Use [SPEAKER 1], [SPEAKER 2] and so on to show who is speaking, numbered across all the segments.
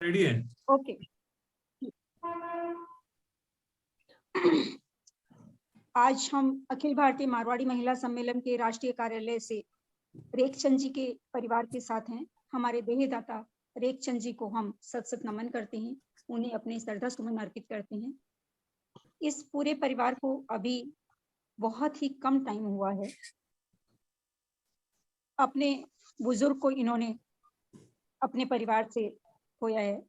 [SPEAKER 1] Ready है?
[SPEAKER 2] Okay. आज हम अखिल भारतीय मारवाड़ी महिला सम्मेलन के राष्ट्रीय कार्यालय से रेखचंद जी के परिवार के साथ हैं। हमारे देहदाता रेखचंद जी को हम सत सत नमन करते हैं, उन्हें अपने श्रद्धा सुमन अर्पित करते हैं। इस पूरे परिवार को अभी बहुत ही कम टाइम हुआ है, अपने बुजुर्ग को इन्होंने अपने परिवार से खोया है।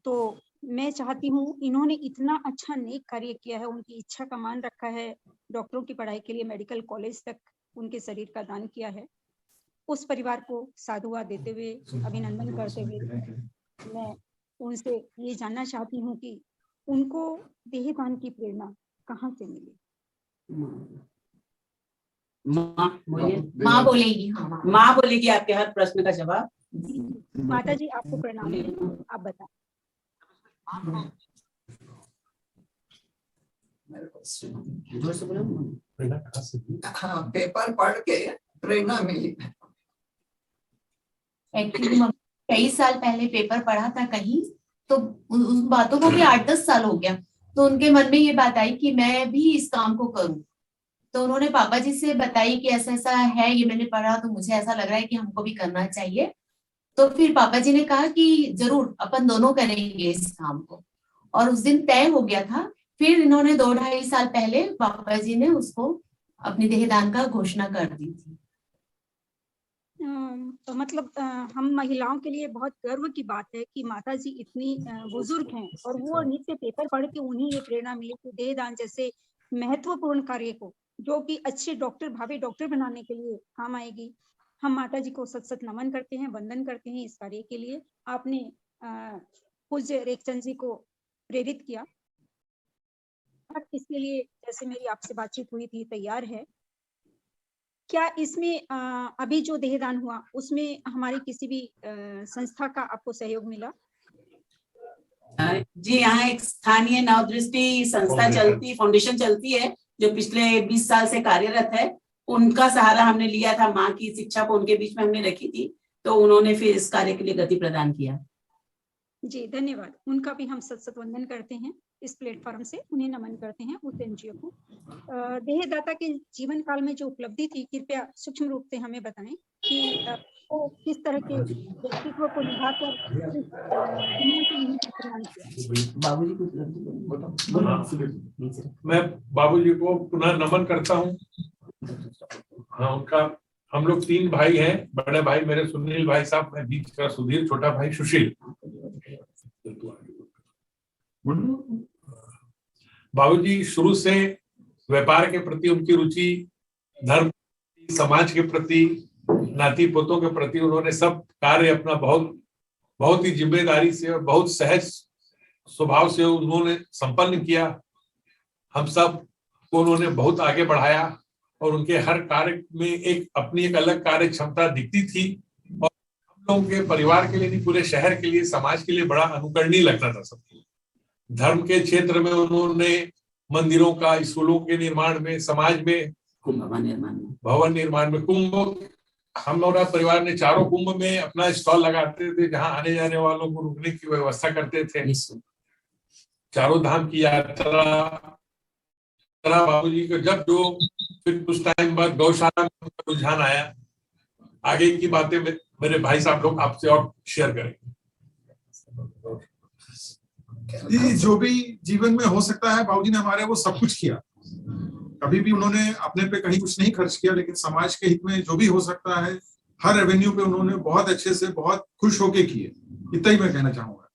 [SPEAKER 2] तो मैं चाहती हूँ, इन्होंने इतना अच्छा नेक कार्य किया है, उनकी इच्छा का मान रखा है, डॉक्टरों की पढ़ाई के लिए मेडिकल कॉलेज तक उनके शरीर का दान किया है। उस परिवार को साधुवाद देते हुए, अभिनंदन करते हुए मैं उनसे ये जानना चाहती हूँ कि उनको देहदान की प्रेरणा कहाँ से मिली।
[SPEAKER 3] माँ बोलेगी। हाँ, माँ बोलेगी आपके हर प्रश्न का जवाब।
[SPEAKER 2] माता जी आपको प्रणाम, आप बताएं।
[SPEAKER 4] हाँ, पेपर पढ़ के प्रेरणा मिली।
[SPEAKER 3] एक्चुअली कई साल पहले पेपर पढ़ा था कहीं, तो उस बातों को भी 8-10 साल हो गया, तो उनके मन में ये बात आई कि मैं भी इस काम को करूं। तो उन्होंने पापा जी से बताई कि ऐसा ऐसा है, ये मैंने पढ़ा, तो मुझे ऐसा लग रहा है कि हमको भी करना चाहिए। तो फिर पापा जी ने कहा कि जरूर अपन दोनों करेंगे इस काम को, और उस दिन तय हो गया था। फिर इन्होंने 2-2.5 साल पहले पापा जी ने उसको अपनी देहदान का घोषणा कर दी थी।
[SPEAKER 2] तो मतलब हम महिलाओं के लिए बहुत गर्व की बात है कि माता जी इतनी बुजुर्ग हैं और वो नित्य पेपर पढ़ के उन्हें ये प्रेरणा मिली कि देहदान जैसे महत्वपूर्ण कार्य को, जो कि अच्छे डॉक्टर, भावी डॉक्टर बनाने के लिए काम आएगी। हम माता जी को सत सत नमन करते हैं, वंदन करते हैं इस कार्य के लिए। आपने पूज्य रेखचंद जी को प्रेरित किया, इसके लिए जैसे मेरी आपसे बातचीत हुई थी, तैयार है। क्या इसमें अभी जो देहदान हुआ उसमें हमारी किसी भी संस्था का आपको सहयोग मिला?
[SPEAKER 3] जी, यहाँ एक स्थानीय नवदृष्टि संस्था चलती, फाउंडेशन चलती है, जो पिछले 20 साल से कार्यरत है। उनका सहारा हमने लिया था, माँ की शिक्षा को उनके बीच में हमने रखी थी, तो उन्होंने फिर इस कार्य के लिए गति प्रदान किया। जी
[SPEAKER 2] धन्यवाद। उनका भी हम सत सत वंदन करते हैं, इस प्लेटफॉर्म से उन्हें नमन करते हैं, उस एनजीओ को। देहदाता के जीवन काल में जो उपलब्धि थी, कृपया सूक्ष्म रूप से हमें बताएं कि वो किस तरह के व्यक्तित्व को निभाकर दुनिया को यही प्रदान किया।
[SPEAKER 3] बाबूजी को
[SPEAKER 1] मैं बाबूजी को पुनः नमन करता हूँ। हाँ, उनका, हम लोग 3 भाई हैं। बड़े भाई मेरे सुनील भाई साहब, मैं बीच का सुधीर, छोटा भाई सुशील। बाबूजी शुरू से व्यापार के प्रति उनकी रुचि, धर्म, समाज के प्रति, नाती पोतों के प्रति, उन्होंने सब कार्य अपना बहुत ही जिम्मेदारी से और बहुत सहज स्वभाव से उन्होंने संपन्न किया। हम सब को उन्होंने बहुत आगे बढ़ाया और उनके हर कार्य में अपनी एक अलग कार्य क्षमता दिखती थी और हम लोगों के परिवार के लिए नहीं, पूरे शहर के लिए, समाज के लिए बड़ा अनुकरणीय लगता था सबको। धर्म के क्षेत्र में उन्होंने मंदिरों का, स्कूलों के निर्माण में, समाज में, भवन निर्माण में, कुंभ, हम लोग परिवार ने 4 कुंभ में अपना स्टॉल लगाते थे, जहां आने जाने वालों को रुकने की व्यवस्था करते थे। 4 धाम की यात्रा बाबूजी को जब जो, फिर कुछ टाइम बाद गौशाला में रुझान आया। आगे की बातें मेरे भाई साहब लोग आपसे और शेयर करेंगे।
[SPEAKER 5] जो भी जीवन में हो सकता है, बाबूजी ने हमारे वो सब कुछ किया। कभी भी उन्होंने अपने पे कहीं कुछ नहीं खर्च किया, लेकिन समाज के हित में जो भी हो सकता है, हर एवेन्यू पे उन्होंने बहुत अच्छे से, बहुत खुश होके किए। इतना ही मैं कहना चाहूंगा।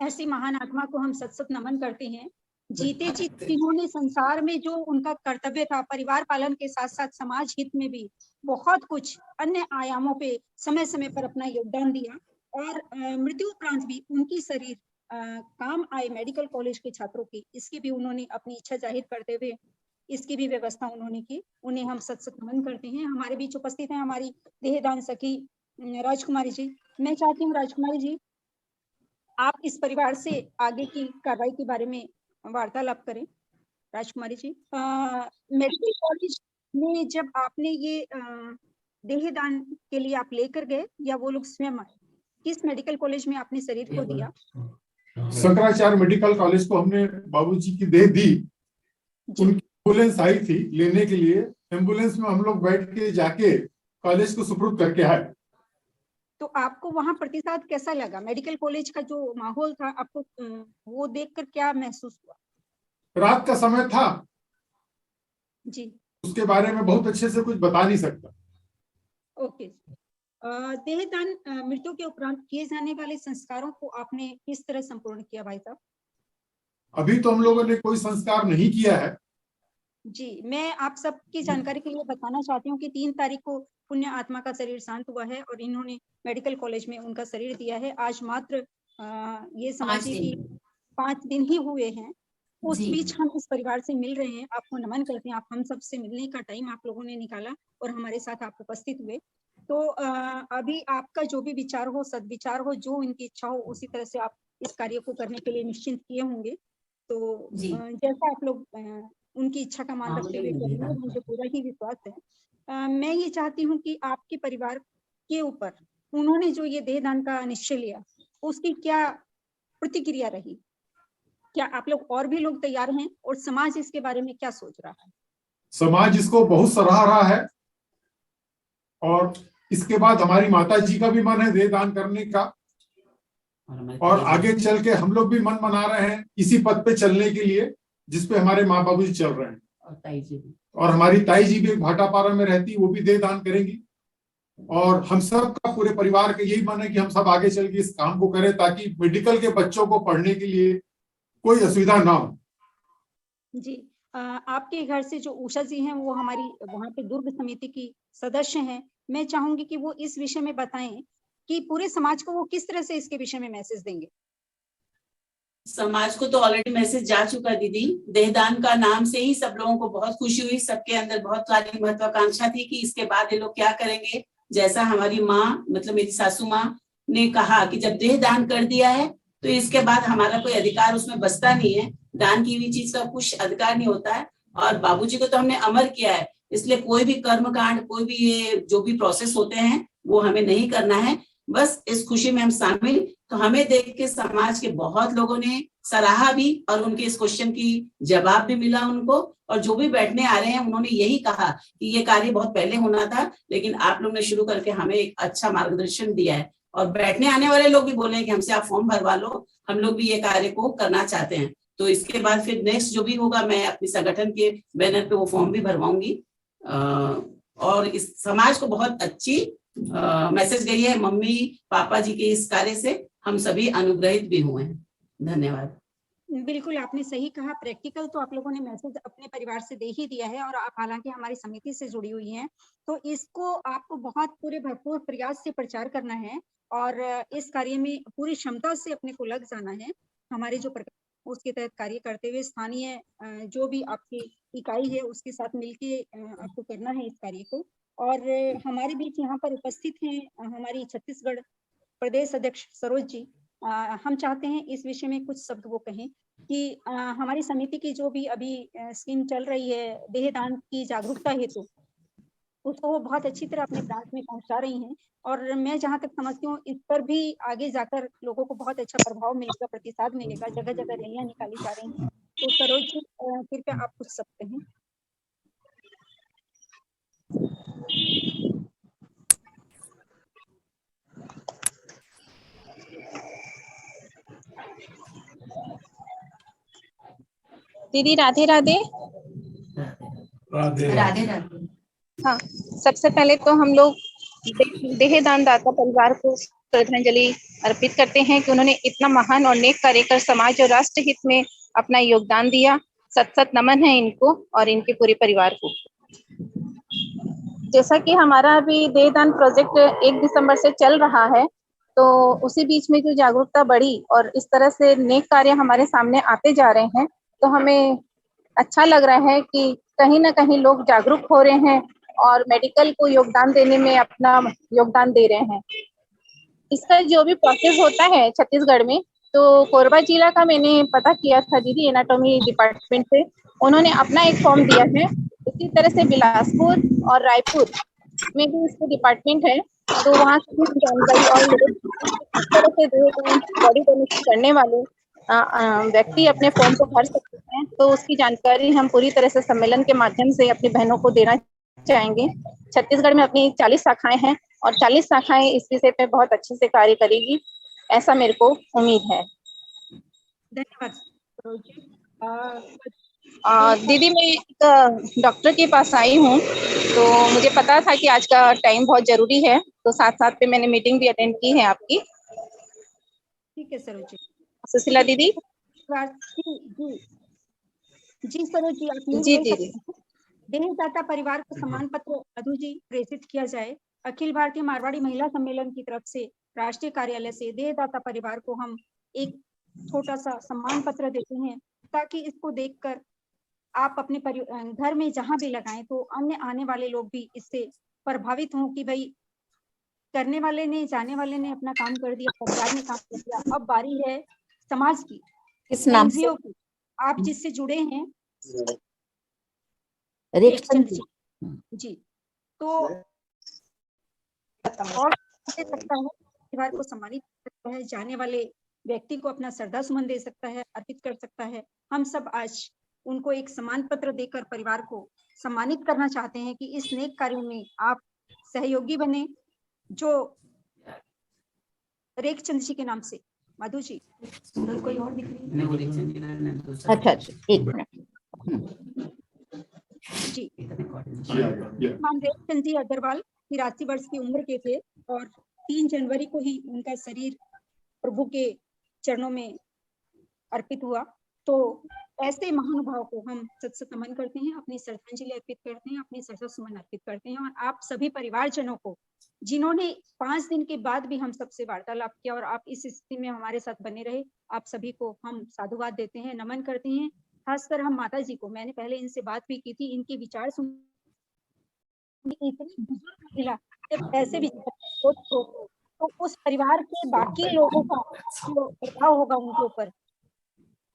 [SPEAKER 2] ऐसी महान आत्मा को हम सत सत नमन करते हैं। जीते जी जिन्होंने संसार में जो उनका कर्तव्य था, परिवार पालन के साथ साथ समाज हित में भी बहुत कुछ अन्य आयामों पे समय समय पर अपना योगदान दिया और मृत्यु उपरांत भी उनकी शरीर काम आए मेडिकल कॉलेज के छात्रों की, इसकी भी उन्होंने अपनी इच्छा जाहिर करते हुए इसकी भी व्यवस्था उन्होंने की। उन्हें हम सत सत नमन करते हैं। हमारे बीच उपस्थित हैं हमारी देहदान सखी राजकुमारी जी। मैं चाहती हूँ राजकुमारी जी, आप इस परिवार से आगे की कार्रवाई के बारे में वार्तालाप करें। राजकुमारी जी, मेडिकल कॉलेज में जब आपने ये देहदान के लिए आप लेकर गए या वो लोग स्वयं आए? किस मेडिकल कॉलेज में आपने शरीर को दिया?
[SPEAKER 6] शंकराचार्य मेडिकल कॉलेज को हमने बाबूजी की देह दी। उनकी एम्बुलेंस आई थी लेने के लिए, एम्बुलेंस में हम लोग बैठ के जाके कॉलेज को सुपुर्द करके आए।
[SPEAKER 2] तो आपको वहां प्रतिसाद कैसा लगा? मेडिकल कॉलेज का जो माहौल था, आपको वो देखकर क्या महसूस हुआ?
[SPEAKER 6] रात का समय था
[SPEAKER 2] जी,
[SPEAKER 6] उसके बारे में बहुत अच्छे से कुछ बता नहीं सकता।
[SPEAKER 2] ओके। देहदान मृत्यु के उपरांत किए जाने वाले संस्कारों को आपने किस तरह संपूर्ण किया भाई साहब?
[SPEAKER 6] अभी तो हम लोगों ने कोई संस्कार नहीं किया है।
[SPEAKER 2] जी, मैं आप सबकी जानकारी के लिए बताना चाहती हूँ कि 3 तारीख को पुण्य आत्मा का शरीर शांत हुआ है और इन्होंने मेडिकल कॉलेज में उनका शरीर दिया है। आज मात्र ये समझिए कि 5 दिन ही हुए हैं। उस बीच हम इस परिवार से मिल रहे हैं। आपको नमन करते हैं, आप हम सबसे मिलने का टाइम आप लोगों ने निकाला और हमारे साथ आप उपस्थित हुए। तो अभी आपका जो भी विचार हो, सद्विचार हो, जो इनकी इच्छा हो, उसी तरह से आप इस कार्य को करने के लिए निश्चिंत किए होंगे। तो जैसा आप लोग उनकी इच्छा का मान रखते हुए करेंगे, मुझे पूरा ही विश्वास है। मैं ये चाहती हूँ कि आपके परिवार के ऊपर उन्होंने जो ये देहदान का निश्चय लिया, उसकी क्या प्रतिक्रिया रही? क्या आप लोग और भी लोग तैयार हैं और समाज इसके बारे में क्या सोच रहा है?
[SPEAKER 6] समाज इसको बहुत सराह रहा है और इसके बाद हमारी माता जी का भी मन है देहदान करने का और आगे चल के हम लोग भी मन बना रहे हैं इसी पद पे चलने के लिए जिसपे हमारे माँ बाबू जी चल रहे हैं। और हमारी ताई जी भी एक भाटापारा में रहती, वो भी देहदान करेंगी और हम सब का पूरे परिवार का यही मन है कि हम सब आगे चल के इस काम को करें ताकि मेडिकल के बच्चों को पढ़ने के लिए कोई असुविधा ना हो।
[SPEAKER 2] जी, आपके घर से जो उषा जी हैं वो हमारी वहाँ पे दुर्ग समिति की सदस्य हैं। मैं चाहूंगी कि वो इस विषय में बताएं कि पूरे समाज को वो किस तरह से इसके विषय में मैसेज देंगे।
[SPEAKER 7] समाज को तो ऑलरेडी मैसेज जा चुका दीदी। देहदान का नाम से ही सब लोगों को बहुत खुशी हुई, सबके अंदर बहुत सारी महत्वाकांक्षा थी कि इसके बाद ये लोग क्या करेंगे। जैसा हमारी माँ मतलब मेरी सासू माँ ने कहा कि जब देहदान कर दिया है तो इसके बाद हमारा कोई अधिकार उसमें बचता नहीं है, दान की हुई चीज का कुछ अधिकार नहीं होता है। और बाबूजी को तो हमने अमर किया है, इसलिए कोई भी कर्म कांड, कोई भी ये जो भी प्रोसेस होते हैं वो हमें नहीं करना है। बस इस खुशी में हम शामिल। तो हमें देख के समाज के बहुत लोगों ने सराहा भी और उनके इस क्वेश्चन की जवाब भी मिला उनको। और जो भी बैठने आ रहे हैं उन्होंने यही कहा कि ये कार्य बहुत पहले होना था, लेकिन आप लोग ने शुरू करके हमें एक अच्छा मार्गदर्शन दिया है। और बैठने आने वाले लोग भी बोले कि हमसे आप फॉर्म भरवा लो, हम लोग भी ये कार्य को करना चाहते हैं। तो इसके बाद फिर नेक्स्ट जो भी होगा मैं अपने संगठन के बैनर पे वो फॉर्म भी भरवाऊंगी। और इस समाज को बहुत अच्छी मैसेज गई है। मम्मी पापा जी के इस कार्य से हम सभी अनुग्रहित भी हुए हैं। धन्यवाद।
[SPEAKER 2] बिल्कुल आपने सही कहा। प्रैक्टिकल तो आप लोगों ने मैसेज अपने परिवार से दे ही दिया है और आप हालांकि हमारी समिति से जुड़ी हुई हैं, तो इसको आपको बहुत पूरे भरपूर प्रयास से प्रचार करना है और इस कार्य में पूरी क्षमता से अपने को लग जाना है। हमारे जो उसके तहत कार्य करते हुए स्थानीय जो भी आपकी इकाई है उसके साथ मिलके आपको करना है इस कार्य को। और हमारे बीच यहाँ पर उपस्थित हैं हमारी छत्तीसगढ़ प्रदेश अध्यक्ष सरोज जी। हम चाहते हैं इस विषय में कुछ शब्द वो कहें कि हमारी समिति की जो भी अभी स्कीम चल रही है देहदान की जागरूकता हेतु, उसको वो बहुत अच्छी तरह अपने ब्रांच में पहुंचा रही हैं। और मैं जहां तक समझती हूँ इस पर भी आगे जाकर लोगों को बहुत अच्छा प्रभाव मिलेगा, प्रतिसाद मिलेगा, जगह जगह रैलियां निकाली जा रही हैं। तो सरोज जी कृपया आप कुछ शब्द कहें।
[SPEAKER 8] दीदी राधे राधे।
[SPEAKER 1] राधे
[SPEAKER 3] राधे राधे।
[SPEAKER 8] हाँ, सबसे पहले तो हम लोग देहदान दाता परिवार को श्रद्धांजलि अर्पित करते हैं कि उन्होंने इतना महान और नेक कार्य कर समाज और राष्ट्र हित में अपना योगदान दिया। सत सत नमन है इनको और इनके पूरे परिवार को। जैसा कि हमारा अभी देहदान प्रोजेक्ट 1 दिसंबर से चल रहा है, तो उसी बीच में जो जागरूकता बढ़ी और इस तरह से नेक कार्य हमारे सामने आते जा रहे हैं, तो हमें अच्छा लग रहा है कि कहीं ना कहीं लोग जागरूक हो रहे हैं और मेडिकल को योगदान देने में अपना योगदान दे रहे हैं। इसका जो भी प्रोसेस होता है छत्तीसगढ़ में, तो कोरबा जिला का मैंने पता किया था दीदी एनाटॉमी डिपार्टमेंट से, उन्होंने अपना एक फॉर्म दिया है। इसी तरह से बिलासपुर और रायपुर में भी इसके डिपार्टमेंट है, तो वहाँ से भी जानकारी और इस तरह से बॉडी डोनेशन करने वाले व्यक्ति अपने फॉर्म को भर सकते हैं। तो उसकी जानकारी हम पूरी तरह से सम्मेलन के माध्यम से अपनी बहनों को देना चाहेंगे। छत्तीसगढ़ में अपनी 40 शाखाएं हैं और 40 शाखाएं इस विषय पे बहुत अच्छे से कार्य करेगी, ऐसा मेरे को उम्मीद है।
[SPEAKER 2] धन्यवाद
[SPEAKER 8] दीदी, मैं एक डॉक्टर के पास आई हूँ, तो मुझे पता था कि आज का टाइम बहुत जरूरी है, तो साथ साथ पे मैंने मीटिंग भी अटेंड की है आपकी।
[SPEAKER 2] ठीक है सरोज जी।
[SPEAKER 8] सुशीला दीदी।
[SPEAKER 2] जी सरोज जी, आप
[SPEAKER 8] जी दीदी।
[SPEAKER 2] देहदाता परिवार को सम्मान पत्र मधु जी प्रेषित किया जाए। अखिल भारतीय मारवाड़ी महिला सम्मेलन की तरफ से राष्ट्रीय कार्यालय से देहदाता परिवार को हम एक छोटा सा सम्मान पत्र देते हैं, ताकि इसको देखकर आप अपने घर में जहां भी लगाएं तो अन्य आने वाले लोग भी इससे प्रभावित हों कि भाई करने वाले ने, जाने वाले ने अपना काम कर दिया, परिवार ने काम कर दिया, अब बारी है समाज की,
[SPEAKER 9] इस नाम से
[SPEAKER 2] की। आप जिससे जुड़े हैं
[SPEAKER 9] रेखचंद
[SPEAKER 2] जी, तो और दे सकता है, परिवार को सम्मानित कर सकता है, जाने वाले व्यक्ति को अपना श्रद्धा सुमन दे सकता है, अर्पित कर सकता है। हम सब आज उनको एक सम्मान पत्र देकर परिवार को सम्मानित करना चाहते हैं कि इस नेक कार्य में आप सहयोगी बने, जो रेखचंद जी के नाम से। मधु जी,
[SPEAKER 3] कोई और दिख रही है?
[SPEAKER 9] अच्छा, एक मिनट
[SPEAKER 2] जी। रेखचंद जी अग्रवाल 83 वर्ष की उम्र के थे और 3 जनवरी को ही उनका शरीर प्रभु के चरणों में अर्पित हुआ। तो ऐसे महानुभाव को हम सत नमन करते हैं, अपनी श्रद्धांजलि अर्पित करते हैं, अपनी श्रद्धा सुमन अर्पित करते हैं। और आप सभी परिवारजनों को, जिन्होंने 5 दिन के बाद भी हम सबसे वार्तालाप किया और आप इस स्थिति में हमारे साथ बने रहे, आप सभी को हम साधुवाद देते हैं, नमन करते हैं। खासकर हम माता जी को, मैंने पहले इनसे बात भी की थी, इनके विचार सुन, इतनी बुजुर्ग महिला ऐसे भी तो उस परिवार के बाकी लोगों का जो प्रभाव होगा उनके ऊपर,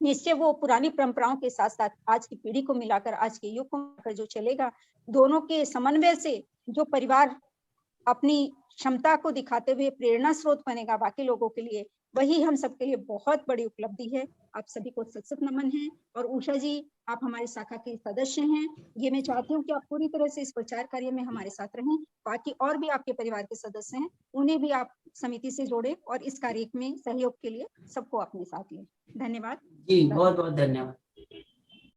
[SPEAKER 2] निश्चय वो पुरानी परंपराओं के साथ साथ आज की पीढ़ी को मिलाकर, आज के युग को मिलाकर जो चलेगा, दोनों के समन्वय से जो परिवार अपनी क्षमता को दिखाते हुए प्रेरणा स्रोत बनेगा बाकी लोगों के लिए, वही हम सबके लिए बहुत बड़ी उपलब्धि है। आप सभी को सत नमन है। और उषा जी, आप हमारी शाखा के सदस्य हैं, ये मैं चाहती हूँ कि आप पूरी तरह से इस प्रचार कार्य में हमारे साथ रहें। बाकी और भी आपके परिवार के सदस्य हैं, उन्हें भी आप समिति से जोड़े और इस कार्य में सहयोग के लिए सबको अपने साथ लें। धन्यवाद
[SPEAKER 7] जी, बहुत बहुत धन्यवाद।